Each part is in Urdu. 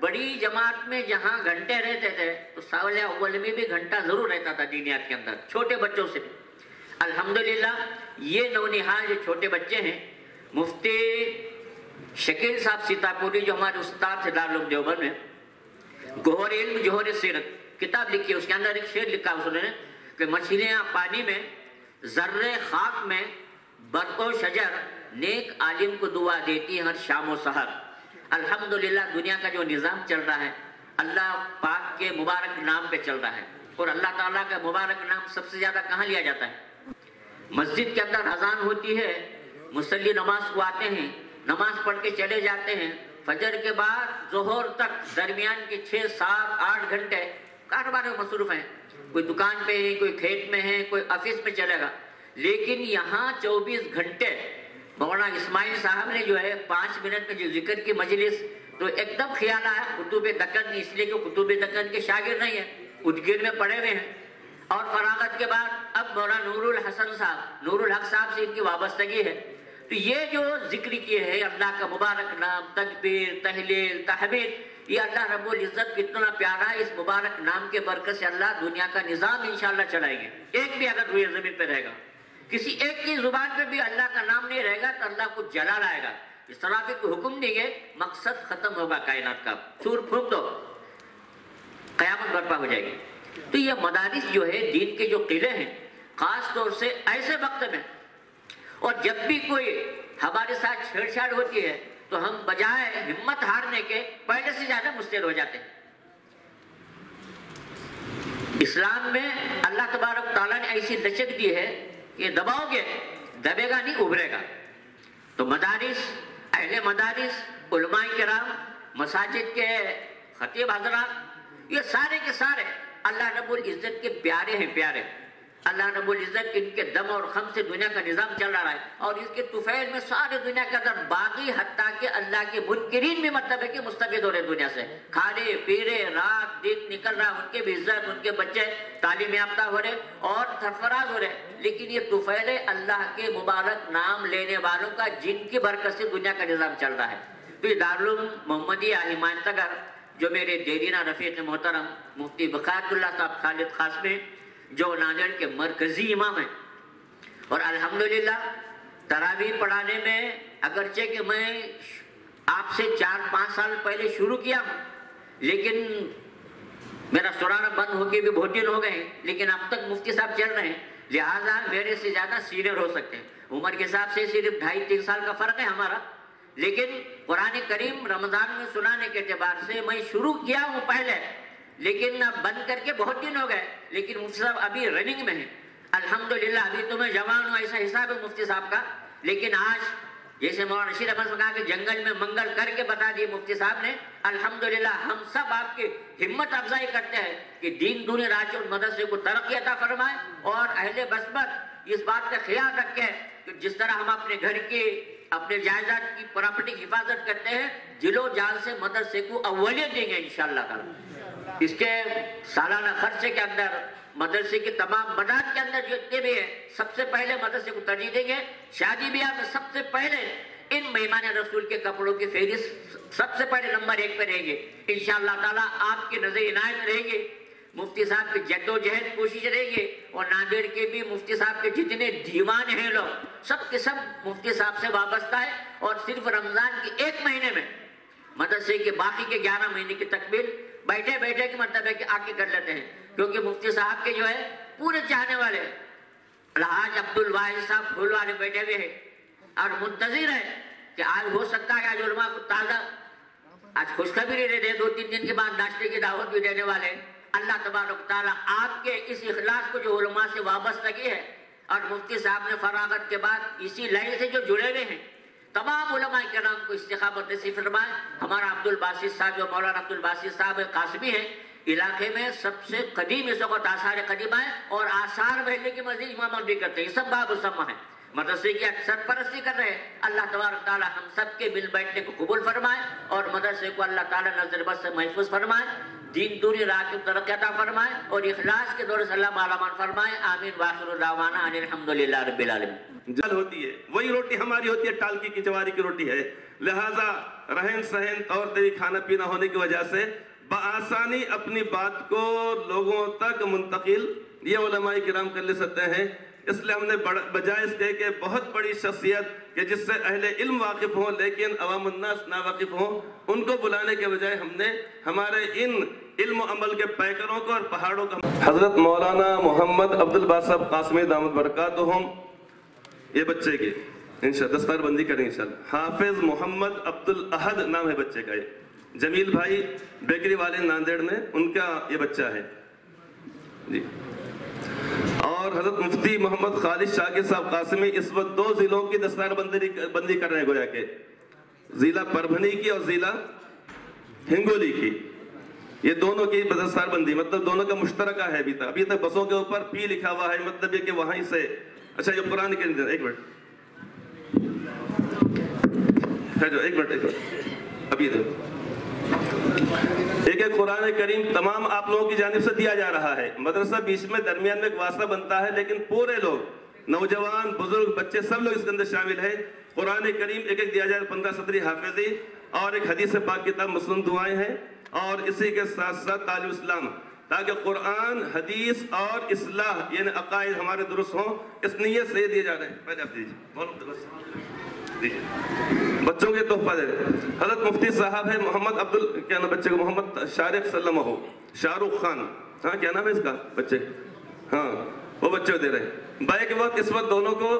بڑی جماعت میں جہاں گھنٹے رہتے تھے تو سال اول میں بھی گھنٹہ ضرور رہتا تھا دینیات کے اندر، چھوٹے بچوں سے بھی۔ الحمدللہ یہ نونہال جو چھوٹے بچے ہیں، مفتی شکیل صاحب سیتاپوری جو ہمارے استاد تھے دارالعلوم دیوبند میں، گوہر علم جوہر سیرت کتاب لکھی ہے، اس کے اندر ایک شعر لکھا اس نے کہ مچھلیاں پانی میں، ذرے خاک میں، برق و شجر نیک عالم کو دعا دیتی ہر شام و سحر۔ الحمدللہ دنیا کا جو نظام چل رہا ہے اللہ پاک کے مبارک نام پہ چل رہا ہے، اور اللہ تعالیٰ کا مبارک نام سب سے زیادہ کہاں لیا جاتا ہے؟ مسجد کے اندر اذان ہوتی ہے، مصلی نماز کو آتے ہیں، نماز پڑھ کے چلے جاتے ہیں، فجر کے بعد ظہر تک درمیان کے 6 7 8 گھنٹے کاروبار میں مصروف ہیں، کوئی دکان پہ ہے، کوئی کھیت میں ہے، کوئی آفس میں چلے گا، لیکن یہاں 24 گھنٹے مولانا اسماعیل صاحب نے جو ہے 5 منٹ میں جو ذکر کی مجلس، تو ایک دم خیال آیا قطب دکن، اس لیے کہ قطب دکن کے شاگرد نہیں ہیں، ادگیر میں پڑھے ہوئے ہیں، اور فراغت کے بعد اب مولانا نور الحسن صاحب، نور الحق صاحب سے ان کی وابستگی ہے، تو یہ جو ذکر کیے ہے اللہ کا مبارک نام، تکبیر، تحلیل، تحمید، یہ اللہ رب العزت کتنا پیارا ہے، اس مبارک نام کے برکت سے اللہ دنیا کا نظام انشاءاللہ چلائیں گے۔ ایک بھی اگر روئے زمین پہ رہے گا، کسی ایک کی زبان پہ بھی اللہ کا نام نہیں رہے گا تو اللہ کو جلال آئے گا، اس طرح کو حکم دیں گے، مقصد ختم ہوگا کائنات کا، سور پھونک دو، قیامت برپا ہو جائے گی۔ تو یہ مدارس جو ہے دین کے جو قلعے ہیں، خاص طور سے ایسے وقت میں، اور جب بھی کوئی ہمارے ساتھ چھیڑ چھاڑ ہوتی ہے تو ہم بجائے ہمت ہارنے کے پہلے سے زیادہ مستعد ہو جاتے ہیں۔ اسلام میں اللہ تبارک تعالیٰ نے ایسی لچک دی ہے کہ دباؤ گے دبے گا نہیں، ابھرے گا۔ تو مدارس، اہل مدارس، علماء کرام، مساجد کے خطیب حضرات، یہ سارے کے سارے اللہ رب العزت کے پیارے ہیں، پیارے۔ اللہ رب العزت ان کے دم اور خم سے دنیا کا نظام چل رہا ہے، اور اس کے طفیل میں سارے دنیا کے اندر باقی، حتیٰ کہ اللہ کے منکرین بھی مطلب ہے کہ مستفید ہو رہے دنیا سے، کھانے پیرے رات دن نکل رہا، ان کے بھی عزت، ان کے بچے تعلیم یافتہ ہو رہے اور سرفراز ہو رہے، لیکن یہ طفیل اللہ کے مبارک نام لینے والوں کا جن کی برکت سے دنیا کا نظام چل رہا ہے۔ تو یہ دارالعلوم محمدیہ ہمایت نگر جو میرے دیرینہ رفیق محترم مفتی بقایت اللہ صاحب خالد قاسمی جو ناندیڑ کے مرکزی امام ہیں، اور الحمدللہ تراویح پڑھانے میں اگرچہ کہ میں آپ سے 4-5 سال پہلے شروع کیا ہوں، لیکن میرا سرانا بند ہو کے بھی بہت دن ہو گئے ہیں، لیکن اب تک مفتی صاحب چل رہے ہیں، لہٰذا میرے سے زیادہ سینئر ہو سکتے ہیں، عمر کے حساب سے صرف 2.5-3 سال کا فرق ہے ہمارا، لیکن قرآن کریم رمضان میں سنانے کے اعتبار سے میں شروع کیا ہوں پہلے، لیکن بند کر کے بہت دن ہو گئے، لیکن مفتی صاحب ابھی رننگ میں ہیں الحمدللہ۔ ابھی تو میں جوان ہوں ایسا حساب ہے مفتی صاحب کا، لیکن آج جیسے مولانا رشید احمد نے کہا کہ جنگل میں منگل کر کے بتا دیے مفتی صاحب نے، الحمدللہ ہم سب آپ کی ہمت افزائی کرتے ہیں کہ دین دنیا راج اور مدرسے کو ترقی عطا فرمائے، اور اہل بسمت اس بات کا خیال رکھیں کہ جس طرح ہم اپنے گھر کی، اپنے جائیداد کی پراپرٹی کی حفاظت کرتے ہیں، جلو جال سے مدرسے کو اولیت دیں گے انشاءاللہ تعالی۔ اس کے سالانہ خرچے کے اندر مدرسے کی تمام مدارس کے اندر جو اتنے بھی ہیں سب سے پہلے مدرسے کو ترجیح دیں گے، شادی بیاہ میں سب سے پہلے ان مہمان رسول کے کپڑوں کی فہرست سب سے پہلے نمبر 1 پہ رہیں گے انشاءاللہ تعالیٰ، آپ کی نظر عنایت رہیں گے، مفتی صاحب کی جد و جہد کوشش رہے گی، اور ناندیڑ کے بھی مفتی صاحب کے جتنے دیوان ہیں لوگ سب کے سب مفتی صاحب سے وابستہ ہے، اور صرف رمضان کے 1 مہینے میں مدرسے کے باقی کے 11 مہینے کی تکمیل بیٹھے بیٹھے کے مطلب ہے کہ آ کے کر لیتے ہیں، کیونکہ مفتی صاحب کے جو ہے پورے چاہنے والے الحاج عبد الواحد صاحب پھول والے بیٹھے ہوئے ہیں، اور منتظر ہے کہ آج ہو سکتا ہے آج علماء کو تازہ آج خوشخبری دے دے، 2-3 دن کے بعد ناشتے کی دعوت بھی دینے والے۔ اللہ تبارک تعالیٰ آپ کے اس اخلاص کو جو علماء سے وابستگی ہے، اور مفتی صاحب نے فراغت کے بعد اسی لائن سے جو جڑے ہوئے ہیں تمام علماء کرام کو استقامت نصیب فرمائے۔ ہمارا عبد الباسط صاحب جو مولانا عبد الباسط صاحب قاسمی ہیں، علاقے میں سب سے قدیم اس وقت آثار قدیمہ ہے، اور آثار بہنے کی مزید امامت بھی کرتے ہیں، سب باب السمہ ہیں، مدرسے کی اکثر پرستی کر رہے ہیں۔ اللہ تبارک تعالیٰ ہم سب کے مل بیٹھنے کو قبول فرمائے، اور مدرسے کو اللہ تعالیٰ نظر بد سے محفوظ فرمائے، دین دنیا راہ کی ترقی عطا فرمائے، اور اخلاص کے دور سے اللہ مالامان فرمائے، آمین وآخر دعوانا ان الحمدللہ رب العالمین۔ جل ہوتی ہے وہی روٹی ہماری ہوتی ہے، ٹالکی کی جواری کی روٹی ہے، لہٰذا رہن سہن طور طریق کھانا پینا ہونے کی وجہ سے بآسانی اپنی بات کو لوگوں تک منتقل یہ علماء کرام کر لے سکتے ہیں. اس لیے ہم نے بجائے اس کے کہ بہت بڑی شخصیت کہ جس سے اہل علم واقف ہوں لیکن عوام الناس ناواقف ہوں، ان کو بلانے کے بجائے ہم نے ہمارے ان علم و عمل کے پیکروں کو اور پہاڑوں کا حضرت مولانا محمد عبدالباسط قاسمی دامت برکاتہم یہ بچے کی انشاءاللہ دستار بندی کریں انشاءاللہ. حافظ محمد عبدالاحد نام ہے بچے کا. یہ جمیل بھائی بیکری والے ناندیڑ میں ان کا یہ بچہ ہے جی. اور حضرت مفتی محمد خالد شاکر صاحب قاسمی اس وقت 2 ضلعوں کی دستار بندی کر رہے ہیں گویا کہ ضلع پربھنی کی اور ضلع ہنگولی کی. یہ دونوں کی دستار بندی مطلب دونوں کا مشترکہ ہے. ابھی تک بسوں کے اوپر پی لکھا ہوا ہے، مطلب یہ کہ وہیں سے. اچھا یہ قرآن کے اندر ایک منٹ ابھی ایک قرآن کریم تمام آپ لوگوں کی جانب سے دیا جا رہا ہے. مدرسہ بیچ میں درمیان میں ایک واسطہ بنتا ہے لیکن پورے لوگ نوجوان بزرگ بچے سب لوگ اس کے اندر شامل ہیں. قرآن کریم ایک ایک دیا جائے 15 صدری حافظی اور ایک حدیث پاک کتاب مسلم دعائیں ہیں اور اسی کے ساتھ ساتھ تعلیم اسلام تاکہ قرآن حدیث اور اصلاح یعنی عقائد ہمارے درست ہوں. اس نیت سے دیے جا رہے ہیں. پہلے آپ دیجیے بچوں کے تحفہ دے رہے. حضرت مفتی صاحب ہے محمد کیا نام بچے کو محمد شارق سلمہ شاہ رخ خان ہاں کیا نام ہے اس کا بچے ہاں وہ بچے کو دے رہے ہیں. بیک وقت اس وقت دونوں کو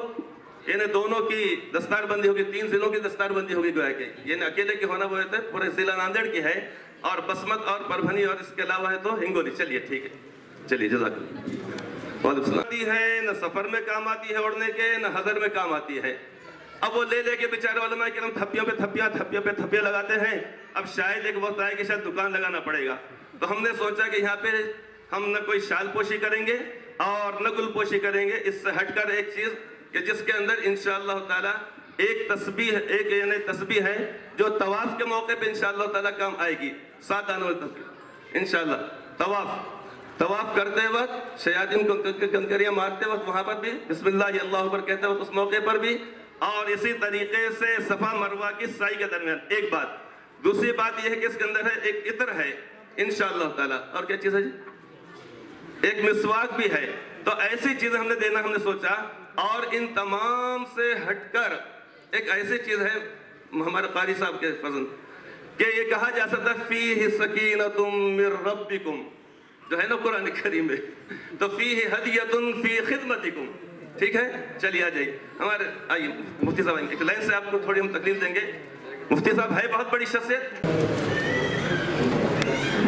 یعنی دونوں کی دستار بندی ہوگی. 3 ضلعوں کی دستار بندی ہوگی گویا کہ یعنی اکیلے کی ہونا وہ رہتا ہے پورے ضلع ناندیڑ کی ہے اور بسمت اور پربھنی اور اس کے علاوہ ہے تو ہنگولی. چلیے ٹھیک ہے چلیے جزاک اللہ. وعلیکم السلام. ہے نہ سفر میں کام آتی ہے اڑنے کے نہ حضر میں کام آتی ہے. اب وہ لے کے بیچارے علماء کرام تھپیوں پہ تھپیاں لگاتے ہیں. اب شاید ایک وقت آئے کہ شاید دکان لگانا پڑے گا تو ہم نے سوچا کہ یہاں پہ ہم نہ کوئی شال پوشی کریں گے اور نہ گل پوشی کریں گے. اس سے ہٹ کر ایک چیز کہ جس کے اندر انشاءاللہ تعالی ایک تسبیح ہے جو طواف کے موقع پہ انشاءاللہ تعالی کام آئے گی. 7 دانوں والی تسبیح انشاءاللہ طواف کرتے وقت شیاطین کو کنکریاں مارتے وقت وہاں پر بھی بسم اللہ اللہ اکبر کہتے وقت اس موقع پر بھی اور اسی طریقے سے صفا مروہ کی سعی کے درمیان. ایک بات. دوسری بات یہ ہے کہ اس کے اندر ہے ایک عطر ہے انشاءاللہ تعالی اور کیا چیز ہے جی ایک مسواک بھی ہے. تو ایسی چیزیں ہم نے دینا ہم نے سوچا اور ان تمام سے ہٹ کر ایک ایسی چیز ہے ہمارے قاری صاحب کے فضل کہ یہ کہا جا سکتا فیہ سکینۃ من ربکم جو ہے نا قرآن کریم میں تو فیہ ہدیۃ فی خدمتکم. ٹھیک ہے چلیے آ جائیے ہمارے آئیے مفتی صاحب ایک لائن سے آپ کو تھوڑی ہم تکلیف دیں گے. مفتی صاحب ہے بہت بڑی شخصیت.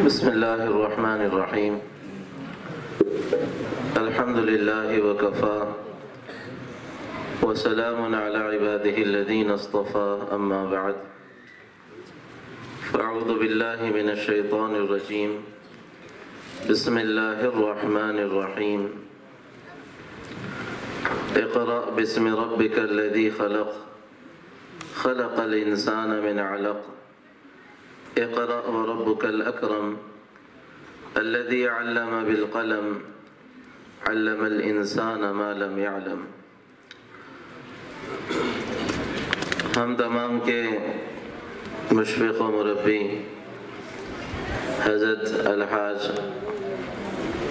بسم اللہ الرحمن الرحیم الحمدللہ وکفا وسلام علی عبادہ الذین اصطفا اما بعد فاعوذ باللہ من الشیطان الرجیم بسم اللہ الرحمن الرحیم اقرأ باسم ربك الذي خلق الإنسان من علق اقرأ وربك الأكرم الذي علم بالقلم علم الإنسان ما لم يعلم. ہم تمام کے مشفق و مربی حضرت الحاج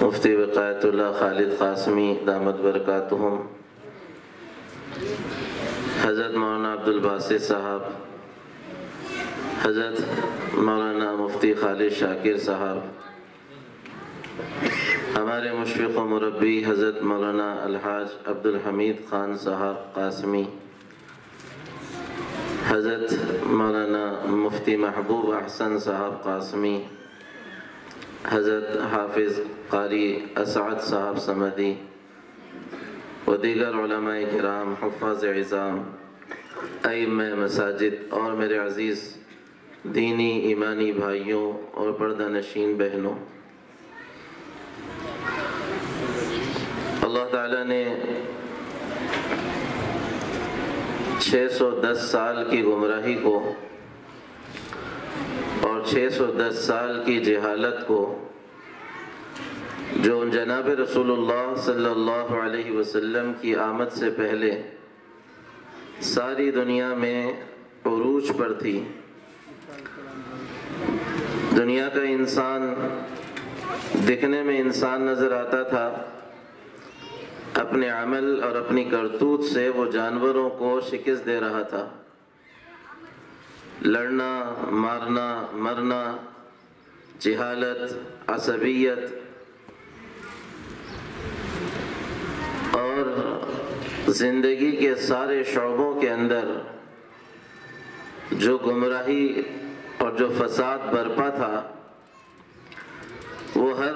مفتی وقایت اللہ خالد قاسمی دامت برکاتہم، حضرت مولانا عبدالباسط صاحب، حضرت مولانا مفتی خالد شاکر صاحب، ہمارے مشفق و مربی حضرت مولانا الحاج عبدالحمید خان صاحب قاسمی، حضرت مولانا مفتی محبوب احسن صاحب قاسمی، حضرت حافظ قاری اسعد صاحب سمدی و دیگر علماء کرام، حفاظ عظام، ائمہ مساجد اور میرے عزیز دینی ایمانی بھائیوں اور پردہ نشین بہنوں، اللہ تعالیٰ نے 610 سال کی گمراہی کو اور 610 سال کی جہالت کو جو جناب رسول اللہ صلی اللہ علیہ وسلم کی آمد سے پہلے ساری دنیا میں عروج پر تھی۔ دنیا کا انسان دکھنے میں انسان نظر آتا تھا، اپنے عمل اور اپنی کرتوت سے وہ جانوروں کو شکست دے رہا تھا۔ لڑنا، مارنا، مرنا، جہالت، عصبیت اور زندگی کے سارے شعبوں کے اندر جو گمراہی اور جو فساد برپا تھا وہ ہر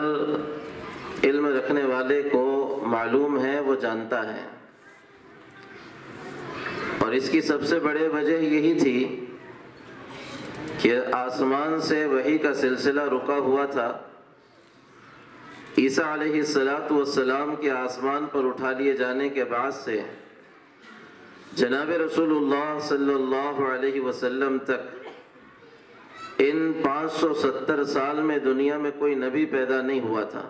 علم رکھنے والے کو معلوم ہے، وہ جانتا ہے۔ اور اس کی سب سے بڑی وجہ یہی تھی کہ آسمان سے وحی کا سلسلہ رکا ہوا تھا۔ عیسیٰ علیہ السلام کے آسمان پر اٹھا لیے جانے کے بعد سے جناب رسول اللہ صلی اللہ علیہ وسلم تک ان 570 سال میں دنیا میں کوئی نبی پیدا نہیں ہوا تھا،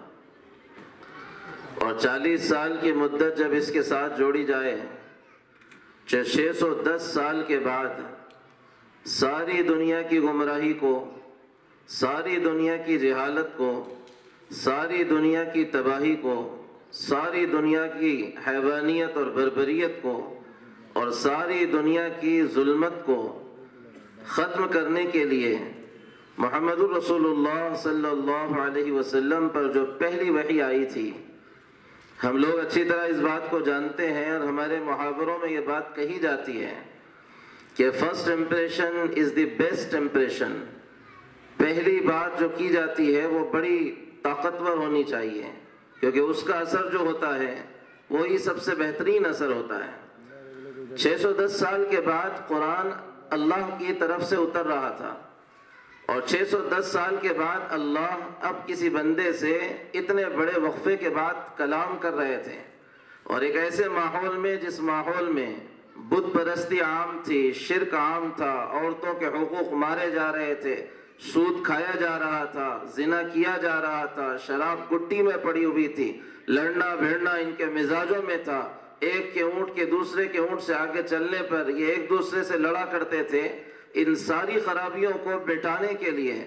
اور 40 سال کی مدت جب اس کے ساتھ جوڑی جائے 610 سال کے بعد ساری دنیا کی گمراہی کو، ساری دنیا کی جہالت کو، ساری دنیا کی تباہی کو، ساری دنیا کی حیوانیت اور بربریت کو اور ساری دنیا کی ظلمت کو ختم کرنے کے لیے محمد الرسول اللہ صلی اللہ علیہ وسلم پر جو پہلی وحی آئی تھی، ہم لوگ اچھی طرح اس بات کو جانتے ہیں اور ہمارے محاوروں میں یہ بات کہی جاتی ہے کہ first impression is the best impression. پہلی بات جو کی جاتی ہے وہ بڑی طاقتور ہونی چاہیے، کیونکہ اس کا اثر جو ہوتا ہے وہی سب سے بہترین اثر ہوتا ہے۔ 610 سال کے بعد قرآن اللہ کی طرف سے اتر رہا تھا، اور 610 سال کے بعد اللہ اب کسی بندے سے اتنے بڑے وقفے کے بعد کلام کر رہے تھے، اور ایک ایسے ماحول میں جس ماحول میں بت پرستی عام تھی، شرک عام تھا، عورتوں کے حقوق مارے جا رہے تھے، سود کھایا جا رہا تھا، زنا کیا جا رہا تھا، شراب گٹی میں پڑی ہوئی تھی، لڑنا بھیڑنا ان کے مزاجوں میں تھا، ایک کے اونٹ کے دوسرے کے اونٹ سے آگے چلنے پر یہ ایک دوسرے سے لڑا کرتے تھے۔ ان ساری خرابیوں کو مٹانے کے لیے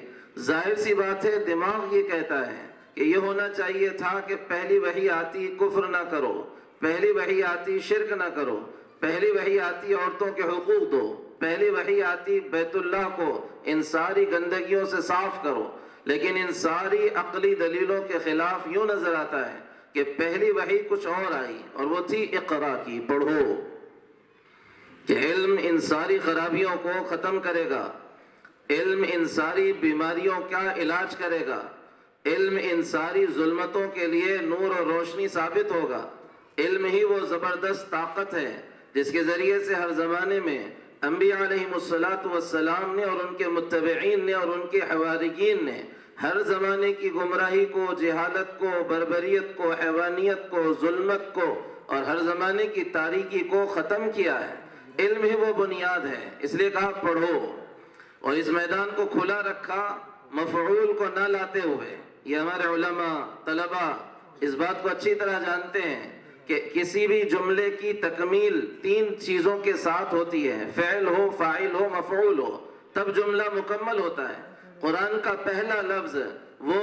ظاہر سی بات ہے دماغ یہ کہتا ہے کہ یہ ہونا چاہیے تھا کہ پہلی وحی آتی کفر نہ کرو، پہلی وحی آتی شرک نہ کرو، پہلی وحی آتی عورتوں کے حقوق دو، پہلی وحی آتی بیت اللہ کو ان ساری گندگیوں سے صاف کرو۔ لیکن ان ساری عقلی دلیلوں کے خلاف یوں نظر آتا ہے کہ پہلی وحی کچھ اور آئی، اور وہ تھی اقرا کی، پڑھو، کہ علم ان ساری خرابیوں کو ختم کرے گا، علم ان ساری بیماریوں کا علاج کرے گا، علم ان ساری ظلمتوں کے لیے نور اور روشنی ثابت ہوگا۔ علم ہی وہ زبردست طاقت ہے جس کے ذریعے سے ہر زمانے میں انبیاء علیہم السلام نے اور ان کے متبعین نے اور ان کے حواریین نے ہر زمانے کی گمراہی کو، جہالت کو، بربریت کو، حیوانیت کو، ظلمت کو اور ہر زمانے کی تاریکی کو ختم کیا ہے۔ علم ہی وہ بنیاد ہے، اس لیے کہا پڑھو، اور اس میدان کو کھلا رکھا مفعول کو نہ لاتے ہوئے۔ یہ ہمارے علماء، طلباء اس بات کو اچھی طرح جانتے ہیں کہ کسی بھی جملے کی تکمیل 3 چیزوں کے ساتھ ہوتی ہے، فعل ہو، فاعل ہو، مفعول ہو، تب جملہ مکمل ہوتا ہے۔ قرآن کا پہلا لفظ وہ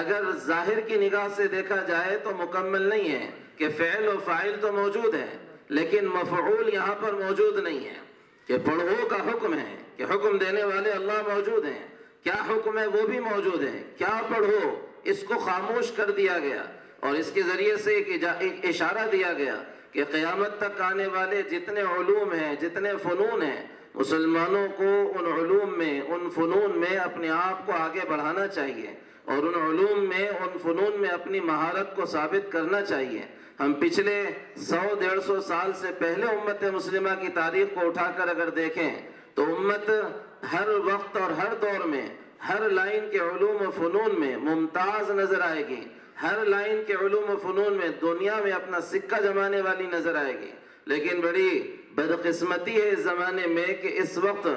اگر ظاہر کی نگاہ سے دیکھا جائے تو مکمل نہیں ہے، کہ فعل و فاعل تو موجود ہے لیکن مفعول یہاں پر موجود نہیں ہے، کہ پڑھو کا حکم ہے، کہ حکم دینے والے اللہ موجود ہیں، کیا حکم ہے وہ بھی موجود ہے، کیا پڑھو اس کو خاموش کر دیا گیا، اور اس کے ذریعے سے ایک اشارہ دیا گیا کہ قیامت تک آنے والے جتنے علوم ہیں، جتنے فنون ہیں، مسلمانوں کو ان علوم میں، ان فنون میں اپنے آپ کو آگے بڑھانا چاہیے، اور ان علوم میں، ان فنون میں اپنی مہارت کو ثابت کرنا چاہیے۔ ہم پچھلے 100-150 سال سے پہلے امت مسلمہ کی تاریخ کو اٹھا کر اگر دیکھیں تو امت ہر وقت اور ہر دور میں ہر لائن کے علوم و فنون میں ممتاز نظر آئے گی، ہر لائن کے علوم و فنون میں دنیا میں اپنا سکہ جمانے والی نظر آئے گی۔ لیکن بڑی بدقسمتی ہے اس زمانے میں کہ اس وقت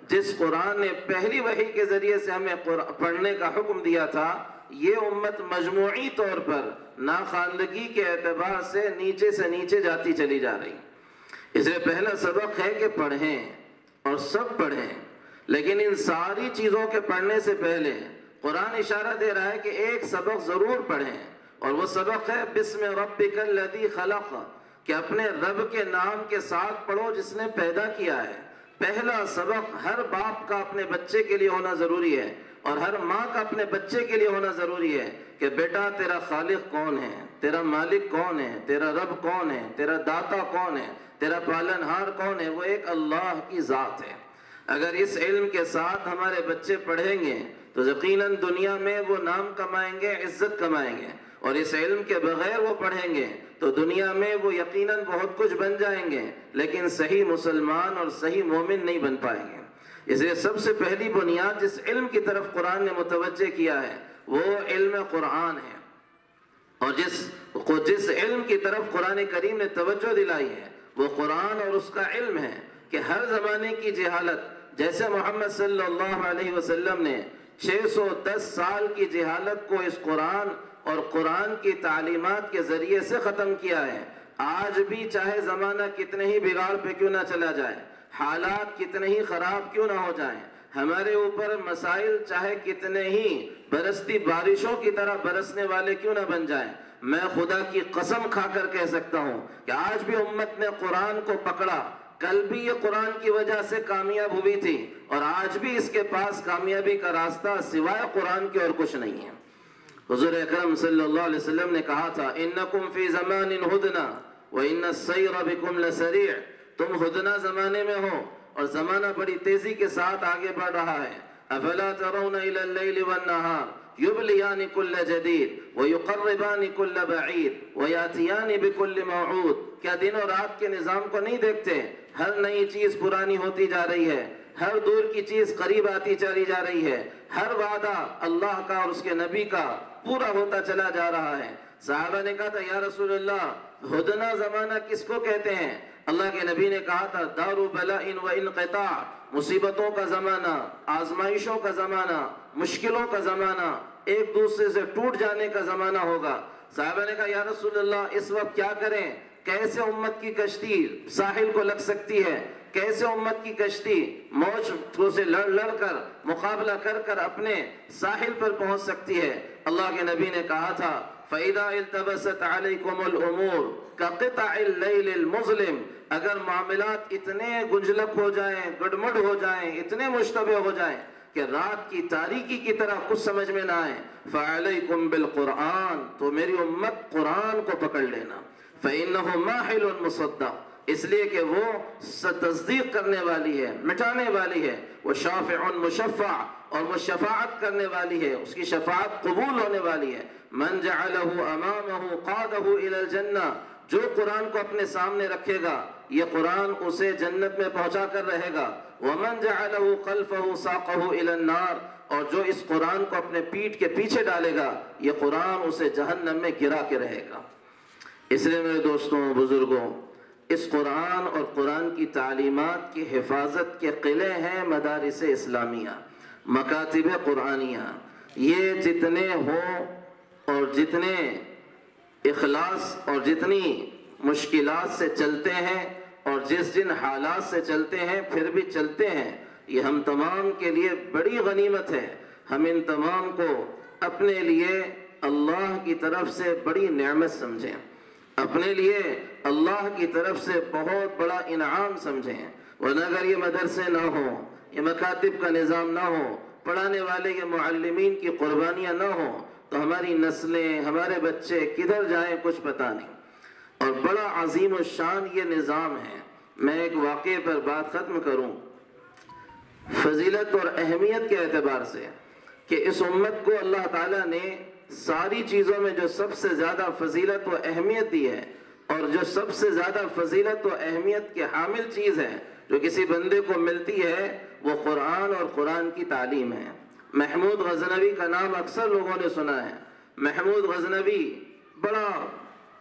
جس قرآن نے پہلی وحی کے ذریعے سے ہمیں پڑھنے کا حکم دیا تھا، یہ امت مجموعی طور پر ناخواندگی کے اعتبار سے نیچے جاتی چلی جا رہی۔ اس لیے پہلا سبق ہے کہ پڑھیں، اور سب پڑھیں، لیکن ان ساری چیزوں کے پڑھنے سے پہلے قرآن اشارہ دے رہا ہے کہ ایک سبق ضرور پڑھیں، اور وہ سبق ہے بسم ربک الذی خلق، کہ اپنے رب کے نام کے ساتھ پڑھو جس نے پیدا کیا ہے۔ پہلا سبق ہر باپ کا اپنے بچے کے لیے ہونا ضروری ہے، اور ہر ماں کا اپنے بچے کے لیے ہونا ضروری ہے کہ بیٹا تیرا خالق کون ہے، تیرا مالک کون ہے، تیرا رب کون ہے، تیرا داتا کون ہے، تیرا پالنہار کون ہے، وہ ایک اللہ کی ذات ہے۔ اگر اس علم کے ساتھ ہمارے بچے پڑھیں گے تو یقیناً دنیا میں وہ نام کمائیں گے، عزت کمائیں گے، اور اس علم کے بغیر وہ پڑھیں گے تو دنیا میں وہ یقیناً بہت کچھ بن جائیں گے، لیکن صحیح مسلمان اور صحیح مومن نہیں بن پائیں گے۔ اس لیے سب سے پہلی بنیاد جس علم کی طرف قرآن نے متوجہ کیا ہے وہ علم قرآن ہے، اور جس علم کی طرف قرآن کریم نے توجہ دلائی ہے وہ قرآن اور اس کا علم ہے، کہ ہر زمانے کی جہالت، جیسے محمد صلی اللہ علیہ وسلم نے 610 سال کی جہالت کو اس قرآن اور قرآن کی تعلیمات کے ذریعے سے ختم کیا ہے، آج بھی چاہے زمانہ کتنے ہی بگاڑ پہ کیوں نہ چلا جائے، حالات کتنے ہی خراب کیوں نہ ہو جائیں، ہمارے اوپر مسائل چاہے کتنے ہی برستی بارشوں کی طرح برسنے والے کیوں نہ بن جائیں، میں خدا کی قسم کھا کر کہہ سکتا ہوں کہ آج بھی امت نے قرآن کو پکڑا، کل بھی یہ قرآن کی وجہ سے کامیاب ہوئی تھی، اور آج بھی اس کے پاس کامیابی کا راستہ سوائے قرآن کے اور کچھ نہیں ہے۔ حضور اکرم صلی اللہ علیہ وسلم نے کہا تھا انکم فی زمان ہدنا وان السیر بکم لسریع، تم ہدنا زمانے میں ہو اور زمانہ بڑی تیزی کے ساتھ آگے بڑھ رہا ہے۔ افلا ترون الی اللیل والنہار یبلیان کل جدید ویقربان کل بعید ویاتیان بکل موعود، کیا دن اور رات کے نظام کو نہیں دیکھتے؟ ہر نئی چیز پرانی ہوتی جا رہی ہے، ہر دور کی چیز قریب آتی چلی جا رہی ہے، ہر وعدہ اللہ کا اور اس کے نبی کا پورا ہوتا چلا جا رہا ہے۔ صحابہ نے کہا تھا یا رسول اللہ ہدنا زمانہ کس کو کہتے ہیں؟ اللہ کے نبی نے کہا تھا دار بلاء و انقطاع، مصیبتوں کا زمانہ، آزمائشوں کا زمانہ، مشکلوں کا زمانہ، ایک دوسرے سے ٹوٹ جانے کا زمانہ ہوگا۔ صحابہ نے کہا یا رسول اللہ اس وقت کیا کریں؟ کیسے امت کی کشتی ساحل کو لگ سکتی ہے؟ کیسے امت کی کشتی موجوں سے لڑ کر مقابلہ کر اپنے ساحل پر پہنچ سکتی ہے؟ اللہ کے نبی نے کہا تھا فَإِذَا الْتَبَسَتْ عَلَيْكُمُ الْأُمُورُ كَقِطَعِ اللَّيْلِ الْمُظْلِمِ، اگر معاملات اتنے گنجلک ہو جائیں، گڑمڑ ہو جائیں، اتنے مشتبہ ہو جائیں کہ رات کی تاریکی کی طرح کچھ سمجھ میں نہ آئے، فَعَلَيْكُمْ بِالْقُرْآنِ، تو میری امت قرآن کو پکڑ لینا، فَإِنَّهُ مَاحِلٌ مُصَدَّقٌ، اس لیے کہ وہ تصدیق کرنے والی ہے، مٹانے والی ہے، وہ شافع مشفع، اور وہ شفاعت کرنے والی ہے، اس کی شفاعت قبول ہونے والی ہے۔ من جعلہ امامہ قادہ الی الجنہ، جو قرآن کو اپنے سامنے رکھے گا یہ قرآن اسے جنت میں پہنچا کر رہے گا۔ ومن جعلہ خلفہ ساقہ الی النار، اور جو اس قرآن کو اپنے پیٹھ کے پیچھے ڈالے گا یہ قرآن اسے جہنم میں گرا کے رہے گا۔ اس لیے میرے دوستوں، بزرگوں، اس قرآن اور قرآن کی تعلیمات کی حفاظت کے قلعے ہیں مدارس اسلامیہ، مکاتب قرآنیہ۔ یہ جتنے ہوں اور جتنے اخلاص اور جتنی مشکلات سے چلتے ہیں اور جن حالات سے چلتے ہیں پھر بھی چلتے ہیں، یہ ہم تمام کے لیے بڑی غنیمت ہے۔ ہم ان تمام کو اپنے لیے اللہ کی طرف سے بڑی نعمت سمجھیں، اپنے لیے اللہ کی طرف سے بہت بڑا انعام سمجھیں، ورنہ اگر یہ مدرسے نہ ہوں، یہ مکاتب کا نظام نہ ہو، پڑھانے والے یہ معلمین کی قربانیاں نہ ہوں تو ہماری نسلیں، ہمارے بچے کدھر جائیں کچھ پتہ نہیں۔ اور بڑا عظیم الشان یہ نظام ہے۔ میں ایک واقعے پر بات ختم کروں، فضیلت اور اہمیت کے اعتبار سے، کہ اس امت کو اللہ تعالیٰ نے ساری چیزوں میں جو سب سے زیادہ فضیلت و اہمیت دی ہے، اور جو سب سے زیادہ فضیلت و اہمیت کے حامل چیز ہے جو کسی بندے کو ملتی ہے، وہ قرآن اور قرآن کی تعلیم ہے۔ محمود غزنوی کا نام اکثر لوگوں نے سنا ہے۔ محمود غزنوی بڑا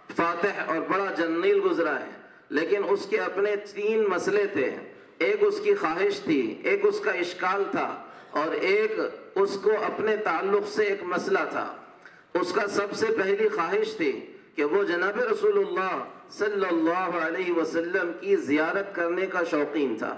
فاتح اور بڑا جنریل گزرا ہے، لیکن اس کے اپنے 3 مسئلے تھے۔ ایک اس کی خواہش تھی، ایک اس کا اشکال تھا، اور ایک اس کو اپنے تعلق سے ایک مسئلہ تھا۔ اس کا سب سے پہلی خواہش تھی کہ وہ جناب رسول اللہ صلی اللہ علیہ وسلم کی زیارت کرنے کا شوقین تھا۔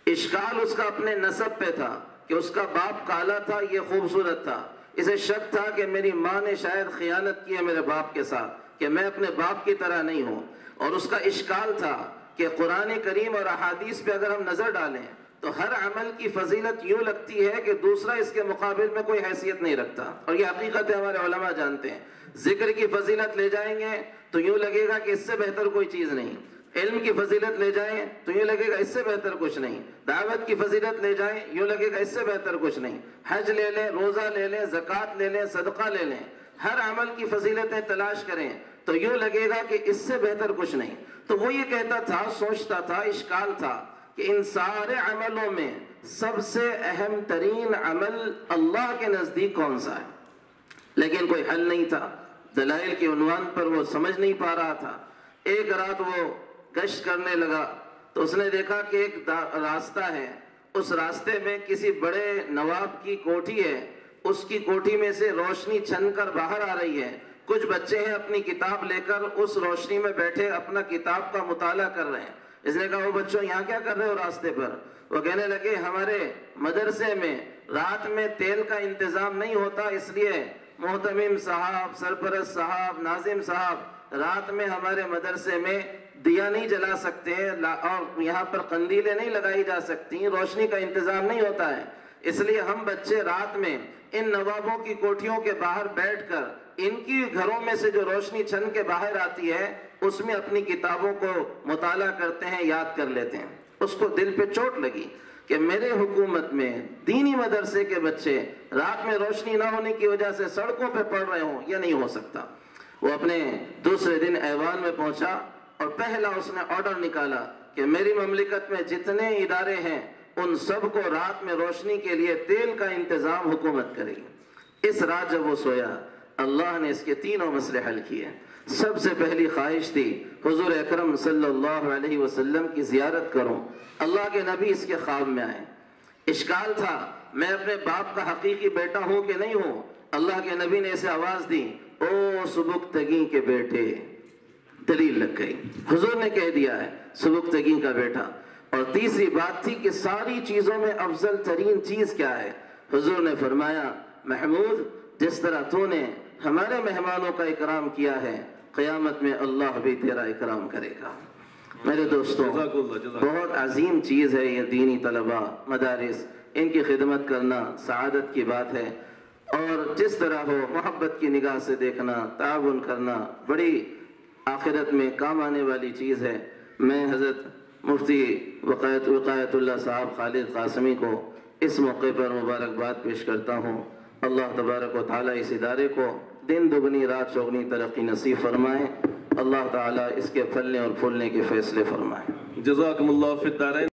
اشکال اس کا اپنے نسب پہ تھا کہ اس کا باپ کالا تھا، یہ خوبصورت تھا. اسے شک تھا کہ میری ماں نے شاید خیانت کی ہے میرے باپ کے ساتھ، کہ میں اپنے باپ کی طرح نہیں ہوں. اور اس کا اشکال تھا کہ قرآن کریم اور احادیث پہ اگر ہم نظر ڈالیں تو ہر عمل کی فضیلت یوں لگتی ہے کہ دوسرا اس کے مقابل میں کوئی حیثیت نہیں رکھتا. اور یہ حقیقت ہے، ہمارے علماء جانتے ہیں. ذکر کی فضیلت لے جائیں گے تو یوں لگے گا کہ اس سے بہتر کوئی چیز نہیں. علم کی فضیلت لے جائیں تو یوں لگے گا اس سے بہتر کچھ نہیں. دعوت کی فضیلت لے جائیں یوں لگے گا اس سے بہتر کچھ نہیں. حج لے لیں، روزہ لے لیں، زکوٰۃ لے لیں، صدقہ لے لیں، ہر عمل کی فضیلتیں تلاش کریں تو یوں لگے گا کہ اس سے بہتر کچھ نہیں. تو وہ یہ کہتا تھا، سوچتا تھا، اشکال تھا کہ ان سارے عملوں میں سب سے اہم ترین عمل اللہ کے نزدیک کون سا ہے. لیکن کوئی حل نہیں تھا. دلائل کے عنوان پر وہ سمجھ نہیں پا رہا تھا. ایک رات وہ گشت کرنے لگا تو اس نے دیکھا کہ ایک راستہ ہے، اس راستے میں کسی بڑے نواب کی کوٹھی ہے. اس کی کوٹھی میں سے روشنی چھن کر باہر آ رہی ہے. کچھ بچے ہیں اپنی کتاب لے کر اس روشنی میں بیٹھے اپنا کتاب کا مطالعہ کر رہے ہیں. اس نے کہا، وہ بچوں یہاں کیا کر رہے ہو راستے پر؟ وہ کہنے لگے، ہمارے مدرسے میں رات میں تیل کا انتظام نہیں ہوتا، اس لیے محتمم صاحب، سرپرست صاحب، ناظم صاحب رات میں ہمارے مدرسے میں دیا نہیں جلا سکتے اور یہاں پر قندیلیں نہیں لگائی جا سکتی، روشنی کا انتظام نہیں ہوتا ہے. اس لیے ہم بچے رات میں ان نوابوں کی کوٹھیوں کے باہر بیٹھ کر ان کی گھروں میں سے جو روشنی چھن کے باہر آتی ہے اس میں اپنی کتابوں کو مطالعہ کرتے ہیں، یاد کر لیتے ہیں. اس کو دل پہ چوٹ لگی کہ میرے حکومت میں دینی مدرسے کے بچے رات میں روشنی نہ ہونے کی وجہ سے سڑکوں پہ پڑ رہے ہوں، یہ نہیں ہو سکتا. وہ اپنے دوسرے دن ایوان میں پہنچا اور پہلا اس نے آرڈر نکالا کہ میری مملکت میں جتنے ادارے ہیں ان سب کو رات میں روشنی کے لیے تیل کا انتظام حکومت کرے گی. اس رات جب وہ سویا اللہ نے اس کے تینوں مسئلے حل کیے. سب سے پہلی خواہش تھی حضور اکرم صلی اللہ علیہ وسلم کی زیارت کروں. اللہ کے نبی اس کے خواب میں آئے. اشکال تھا میں اپنے باپ کا حقیقی بیٹا ہوں کہ نہیں ہوں. اللہ کے نبی نے اسے آواز دی، او سبکتگی کے بیٹے. دلیل لگ گئی، حضور نے کہہ دیا ہے سبکتگی کا بیٹا. اور تیسری بات تھی کہ ساری چیزوں میں افضل ترین چیز کیا ہے؟ حضور نے فرمایا، محمود جس طرح تو نے ہمارے مہمانوں کا اکرام کیا ہے قیامت میں اللہ بھی تیرا اکرام کرے گا. میرے دوستوں، بہت عظیم چیز ہے یہ دینی طلبہ، مدارس، ان کی خدمت کرنا سعادت کی بات ہے. اور جس طرح ہو محبت کی نگاہ سے دیکھنا، تعاون کرنا بڑی آخرت میں کام آنے والی چیز ہے. میں حضرت مفتی وقایت اللہ صاحب خالد قاسمی کو اس موقع پر مبارکباد پیش کرتا ہوں. اللہ تبارک و تعالیٰ اس ادارے کو دن دگنی رات چوگنی ترقی نصیب فرمائے. اللہ تعالیٰ اس کے پھلنے اور پھولنے کے فیصلے فرمائے. جزاکم اللہ فی الدارین.